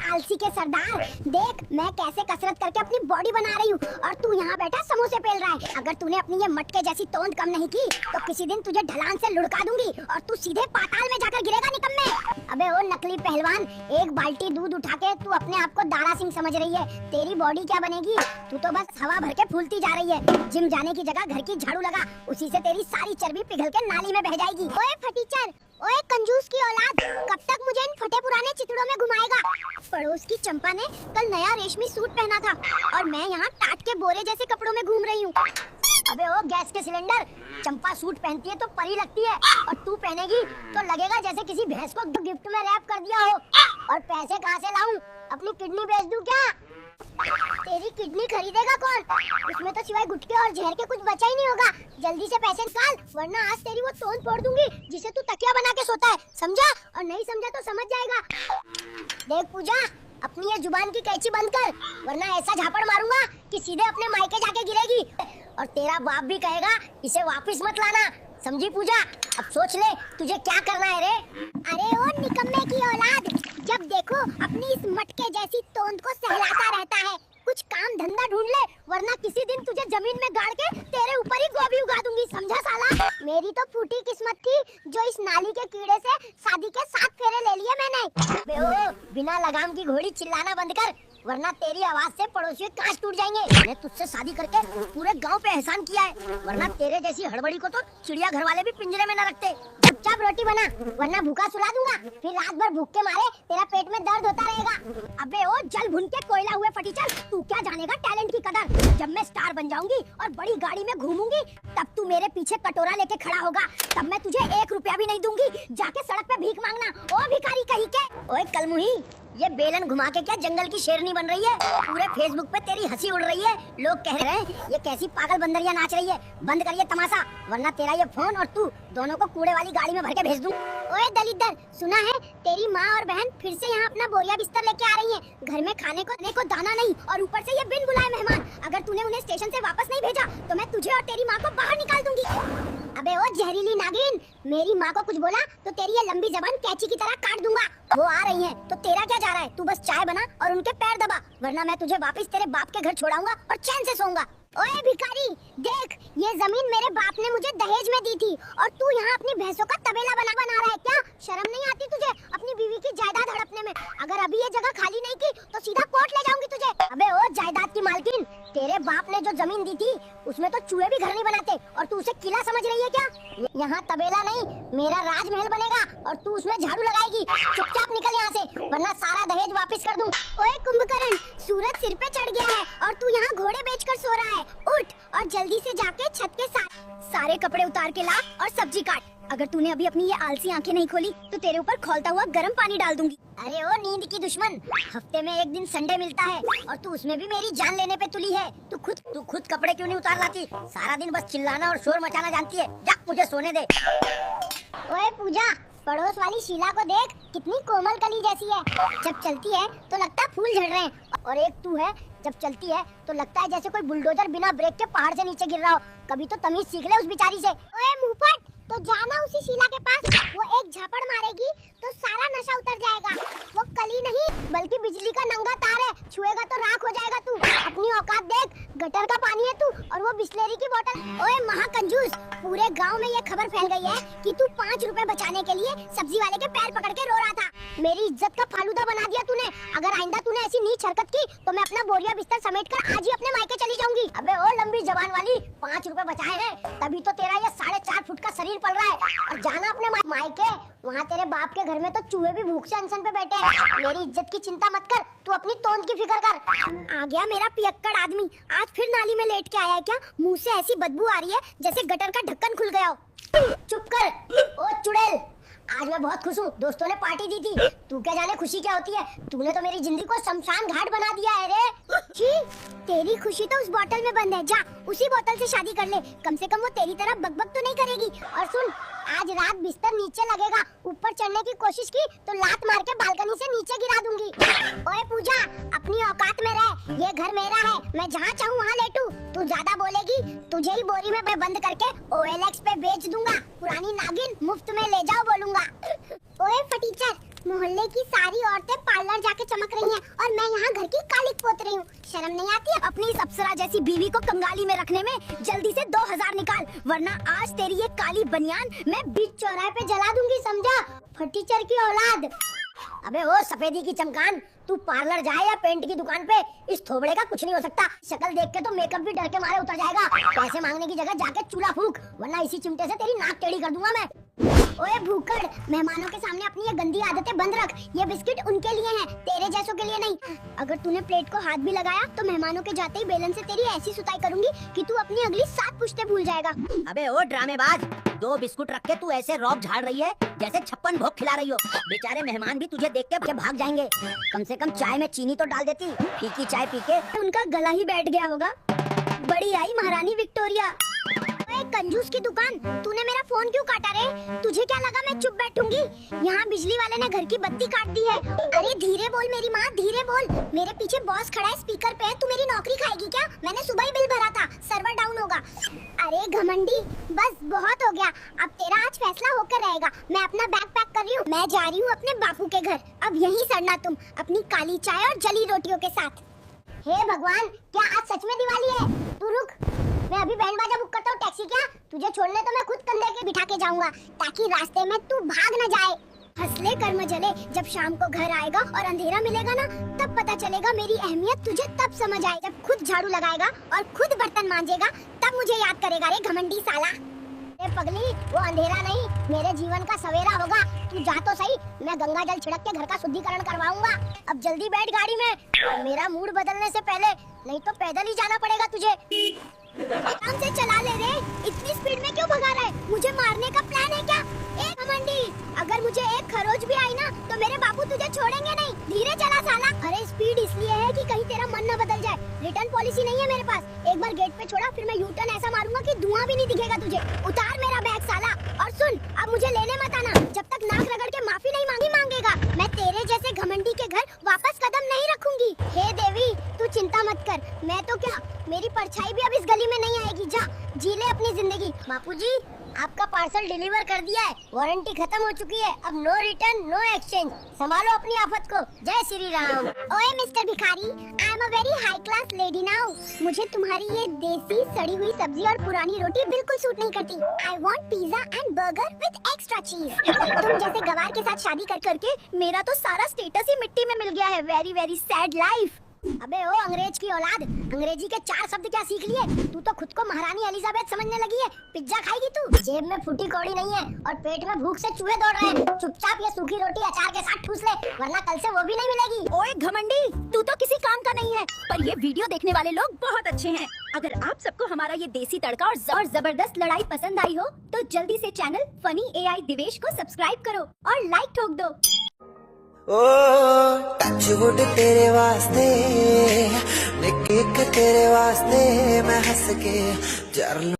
आलसी के सरदार, देख मैं कैसे कसरत करके अपनी बॉडी बना रही हूँ और तू यहाँ बैठा समोसे पेल रहा है। अगर तूने अपनी ये मटके जैसी तोंद कम नहीं की तो किसी दिन तुझे ढलान से लुढ़का दूंगी और तू सीधे पाताल में जाकर गिरेगा निकम्मे। अबे ओ नकली पहलवान, एक बाल्टी दूध उठा के तू अपने आप को दारा सिंह समझ रही है। तेरी बॉडी क्या बनेगी, तू तो बस हवा भर के फूलती जा रही है। जिम जाने की जगह घर की झाड़ू लगा, उसी से तेरी सारी चर्बी पिघल के नाली में बह जाएगी। ओए फटीचर, ओए कंजूस की औलाद, कब तक मुझे इन फटे पुराने चितड़ों में घुमाएगा। पड़ोस की चंपा ने कल नया रेशमी सूट पहना था और मैं यहाँ टाट के बोरे जैसे कपड़ों में घूम रही हूँ। अबे ओ गैस के सिलेंडर, चंपा सूट पहनती है तो परी लगती है और तू पहनेगी तो लगेगा जैसे किसी भैंस को गिफ्ट में रैप कर दिया हो। और पैसे कहाँ से लाऊं, अपनी किडनी बेच दूं क्या? तेरी किडनी खरीदेगा कौन? उसमें तो सिवाय गुटके और जहर के कुछ बचा ही नहीं होगा। जल्दी से पैसे निकाल वरना आज तेरी वो तोंद फोड़ दूंगी जिसे तू तकिया बना के सोता है, समझा? और नहीं समझा तो समझ जाएगा। देख पूजा, अपनी ये जुबान की कैंची बंद कर वरना ऐसा झापड़ मारूंगा कि सीधे अपने मायके जाके गिरेगी और तेरा बाप भी कहेगा इसे वापस मत लाना, समझी पूजा? अब सोच ले तुझे क्या करना है रे। अरे ओ निकम्मे की औलाद, जब देखो अपनी इस मटके जैसी तोंद को सहलाता रहता है। कुछ काम धंधा ढूंढ ले वरना किसी दिन तुझे जमीन में गाड़ के तेरे ऊपर ही गोभी उगा दूंगी, समझा साला? मेरी तो फूटी किस्मत थी जो इस नाली के कीड़े से शादी के 7 फेरे ले लिए मैंने। बे ओ, बिना लगाम की घोड़ी चिल्लाना बंद कर वरना तेरी आवाज से पड़ोसियों कांच टूट जाएंगे। मैंने तुझसे शादी करके पूरे गांव पे एहसान किया है वरना तेरे जैसी हड़बड़ी को तो चिड़िया घर वाले भी पिंजरे में न रखते। चुपचाप रोटी बना वरना भूखा सुला दूंगा, फिर रात भर भूख के मारे तेरा पेट में दर्द होता रहेगा। अबे ओ जल भुन के कोयला हुए फटीचर, तू क्या जानेगा टैलेंट की कदर। जब मैं स्टार बन जाऊंगी और बड़ी गाड़ी में घूमूंगी तब तू मेरे पीछे कटोरा लेके खड़ा होगा, तब मैं तुझे 1 रुपया भी नहीं दूंगी। जाके सड़क पे भीख मांगना, ओ भिखारी कहीं के। ओए कलमुही, ये बेलन घुमा के क्या जंगल की शेरनी बन रही है? पूरे फेसबुक पे तेरी हंसी उड़ रही है। लोग कह रहे हैं ये कैसी पागल बंदरिया नाच रही है। बंद करिए तमाशा वरना तेरा ये फोन और तू दोनों को कूड़े वाली गाड़ी में भर के भेज दूं। ओए दलिद्दर, सुना है तेरी माँ और बहन फिर से यहाँ अपना बोरिया बिस्तर लेके आ रही हैं। घर में खाने को दाना नहीं और ऊपर से ये बिन बुलाए मेहमान। अगर तूने उन्हें स्टेशन से वापस नहीं भेजा तो मैं तुझे और तेरी माँ को बाहर निकाल दूंगी। अबे ओ जहरीली नागिन, मेरी माँ को कुछ बोला तो तेरी ये लंबी जबान कैंची की तरह काट दूंगा। वो आ रही हैं तो तेरा क्या जा रहा है? तू बस चाय बना और उनके पैर दबा वरना मैं तुझे वापस तेरे बाप के घर छोड़ाऊंगा और चैन से सोऊंगा। ओए भिखारी, देख ये जमीन मेरे बाप ने मुझे दहेज में दी थी और तू यहाँ अपनी भैंसों का तबेला बना रहा है क्या? शर्म नहीं आती तुझे अपनी बीवी की जायदाद हड़पने में? अगर अभी ये जगह खाली नहीं की तो सीधा कोर्ट ले जाऊंगी तुझे। अबे ओ जायदाद की मालकिन, तेरे बाप ने जो जमीन दी थी उसमें तो चूहे भी घर नहीं बनाते और तू उसे किला समझ रही है क्या? यहाँ तबेला नहीं मेरा राजमहल बनेगा और तू उसमें झाड़ू लगाएगी। चुपचाप निकल यहाँ से वरना सारा दहेज वापस कर दूं। ओए कुंभकर्ण, सूरज सिर पे चढ़ गया है और तू यहाँ घोड़े बेचकर सो रहा है। उठ और जल्दी से जाके छत के सारे कपड़े उतार के ला और सब्जी काट। अगर तूने अभी अपनी ये आलसी आंखें नहीं खोली तो तेरे ऊपर खौलता हुआ गर्म पानी डाल दूंगी। अरे ओ नींद की दुश्मन, हफ्ते में एक दिन संडे मिलता है और तू उसमें भी मेरी जान लेने पे तुली है। तू खुद कपड़े क्यों नहीं उतार लाती? सारा दिन बस चिल्लाना और शोर मचाना जानती है। जा मुझे सोने दे। ओए पूजा, पड़ोस वाली शीला को देख कितनी कोमल कली जैसी है। जब चलती है तो लगता है फूल झड़ रहे हैं और एक तू है जब चलती है तो लगता है जैसे कोई बुलडोजर बिना ब्रेक के पहाड़ से नीचे गिर रहा हो। कभी तो तमीज सीख ले उस बेचारी से। ओए मुंहफट, तो जाना उसी शीला के पास, वो एक झापड़ मारेगी तो सारा नशा उतर जाएगा। वो कली नहीं बल्कि बिजली का नंगा तार है, छुएगा तो राख हो जाएगा तू। अपनी औकात देख, गटर का पानी है तू और वो बिस्लेरी की बोतल। ओए महाकंजूस, पूरे गांव में ये खबर फैल गई है कि तू 5 रुपए बचाने के लिए सब्जी वाले के पैर पकड़ के रो रहा था। मेरी इज्जत का फालूदा बना दिया तूने। अगर आइंदा तूने ऐसी नीच हरकत की तो मैं अपना बोरिया बिस्तर समेटकर आज ही अपने मायके चली जाऊंगी। अबे ओ लंबी जबान वाली, 5 रुपए बचाए हैं तभी तो तेरा ये 4.5 फुट का शरीर पल रहा है। और जाना अपने मायके, वहाँ तेरे बाप के घर में तो चूहे भी भूख से अनशन पे बैठे हैं। मेरी इज्जत की चिंता मत कर, तू अपनी तोंद की फिक्र कर। आ गया मेरा पियक्कड़ आदमी, आज फिर नाली में लेट के आया है क्या? मुंह से ऐसी बदबू आ रही है जैसे गटर का ढक्कन खुल गया हो। चुप कर ओ चुड़ैल, आज मैं बहुत खुश हूँ, दोस्तों ने पार्टी दी थी। तू क्या जाने खुशी क्या होती है? तूने तो मेरी जिंदगी को शमशान घाट बना दिया है रे। छी, तेरी खुशी तो उस बोतल में बंद है। जा उसी बोतल से शादी कर ले, कम से कम वो तेरी तरह बकबक तो नहीं करेगी। और सुन, आज रात बिस्तर नीचे लगेगा, ऊपर चढ़ने की कोशिश की तो लात मार के बालकनी से नीचे गिरा दूंगी। ओए पूजा, अपनी औकात में रह, ये घर मेरा है, मैं जहाँ चाहूँ वहाँ लेटूं। तू ज्यादा बोलेगी तुझे ही बोरी में बंद करके OLX पे बेच दूंगा। पुरानी नागिन मुफ्त में ले जाओ बोलूंगा। ओए फटीचर, मोहल्ले की सारी औरतें पार्लर बाहर जाके चमक रही हैं और मैं यहाँ घर की कालिक पोत रही हूँ। शर्म नहीं आती है? अपनी इस अप्सरा जैसी बीवी को कंगाली में रखने में। जल्दी से 2000 निकाल, वरना आज तेरी ये काली बनियान मैं बीच चौराहे पे जला दूंगी, समझा? फटीचर की औलाद। अबे ओ सफेदी की चमकान, तू पार्लर जाए या पेंट की दुकान पे, इस थोबड़े का कुछ नहीं हो सकता। शक्ल देख के तो मेकअप भी डर के मारे उतर जाएगा। पैसे मांगने की जगह जाके चूल्हा फूक, वरना इसी चिमटे से तेरी नाक टेढ़ी कर दूंगा मैं। ओए भूखड़, मेहमानों के सामने अपनी ये गंदी आदतें बंद रख। ये बिस्किट उनके लिए हैं, तेरे जैसों के लिए नहीं। अगर तूने प्लेट को हाथ भी लगाया तो मेहमानों के जाते ही बेलन से तेरी ऐसी सुताई करूंगी कि तू अपनी अगली 7 पुश्ते भूल जाएगा। अबे ओ ड्रामेबाज, 2 बिस्कुट रख के तू ऐसे रौब झाड़ रही है जैसे 56 भोग खिला रही हो। बेचारे मेहमान भी तुझे देख के भाग जाएंगे। कम से कम चाय में चीनी तो डाल देती, फीकी चाय पी के उनका गला ही बैठ गया होगा। बड़ी आई महारानी विक्टोरिया। कंजूस की दुकान, तूने मेरा फोन क्यों काटा रे? तुझे क्या लगा मैं चुप बैठूंगी? यहाँ बिजली वाले ने घर की बत्ती काट दी है। अरे धीरे बोल मेरी माँ, धीरे बोल। मेरे पीछे बॉस खड़ा है स्पीकर पे। तू मेरी नौकरी खाएगी क्या? मैंने सुबह ही बिल भरा था, सर्वर डाउन होगा। अरे घमंडी, बस बहुत हो गया। अब तेरा आज फैसला होकर रहेगा। मैं अपना बैग पैक कर रही हूँ, मैं जा रही हूँ अपने बापू के घर। अब यहीं सड़ना तुम, अपनी काली चाय और जली रोटियों के साथ। हे भगवान, क्या आज सच में दिवाली है? तू रुक, मैं अभी बैंड बाजा बुक करता हूँ टैक्सी। क्या तुझे छोड़ने तो मैं खुद कंधे के बिठा के जाऊंगा, ताकि रास्ते में तू भाग न जाए। हंसले कर्म जले, जब शाम को घर आएगा और अंधेरा मिलेगा ना, तब पता चलेगा मेरी अहमियत तुझे। तब समझ आए जब खुद झाड़ू लगाएगा और खुद बर्तन मांजेगा, तब मुझे याद करेगा रे घमंडी साला। पगली, वो अंधेरा नहीं, मेरे जीवन का सवेरा होगा। तू जा तो सही, मैं गंगा जल छिड़क के घर का शुद्धिकरण करवाऊंगा। अब जल्दी बैठ गाड़ी में, मेरा मूड बदलने से पहले, नहीं तो पैदल ही जाना पड़ेगा तुझे। आराम से चला ले रे, इतनी स्पीड में क्यों भगा रहा है? मुझे मारने का प्लान है क्या? एक घमंडी, अगर मुझे एक खरोच भी आई ना तो मेरे बापू तुझे छोड़ेंगे नहीं। धीरे चला साला। अरे स्पीड इसलिए है कि कहीं तेरा मन न बदल जाए। रिटर्न पॉलिसी नहीं है मेरे पास। एक बार गेट पे छोड़ा, फिर मैं यू टर्न ऐसा मारूंगा कि धुआं भी नहीं दिखेगा तुझे। उतार मेरा बैग साला। और सुन, अब मुझे लेने मत आना जब तक नाक रगड़ के माफी नहीं मांगेगा। मैं तेरे जैसे घमंडी के घर वापस कदम नहीं रखूंगी। हे देवी, तू चिंता मत कर, मैं तो क्या, मेरी परछाई भी अब इस गली में नहीं आएगी। जा जी ले अपनी जिंदगी। बापूजी, आपका पार्सल डिलीवर कर दिया है, वारंटी खत्म हो चुकी है। अब नो रिटर्न नो एक्सचेंज, संभालो अपनी आफत को। जय श्री राम। ओए मिस्टर भिखारी, I am a very high class lady now. मुझे तुम्हारी ये देसी सड़ी हुई सब्जी और पुरानी रोटी बिल्कुल सूट नहीं करती। I want pizza and burger with extra चीज। तुम जैसे गवार के साथ शादी कर करके मेरा तो सारा स्टेटस ही मिट्टी में मिल गया है। Very very sad life. अबे ओ अंग्रेज की औलाद, अंग्रेजी के 4 शब्द क्या सीख लिए? तू तो खुद को महारानी एलिजाबेथ समझने लगी है। पिज्जा खाएगी तू? जेब में फूटी कौड़ी नहीं है और पेट में भूख से चूहे दौड़ रहे हैं। चुपचाप ये सूखी रोटी अचार के साथ ठूस ले, वरना कल से वो भी नहीं मिलेगी। ओए घमंडी, तू तो किसी काम का नहीं है। पर ये वीडियो देखने वाले लोग बहुत अच्छे हैं। अगर आप सबको हमारा ये देसी तड़का और जबरदस्त लड़ाई पसंद आई हो, तो जल्दी से चैनल फनी एआई दिवेश को सब्सक्राइब करो और लाइक ठोक दो। ओ टचवुड तेरे वास्ते, निक तेरे वास्ते मैं हंस के जर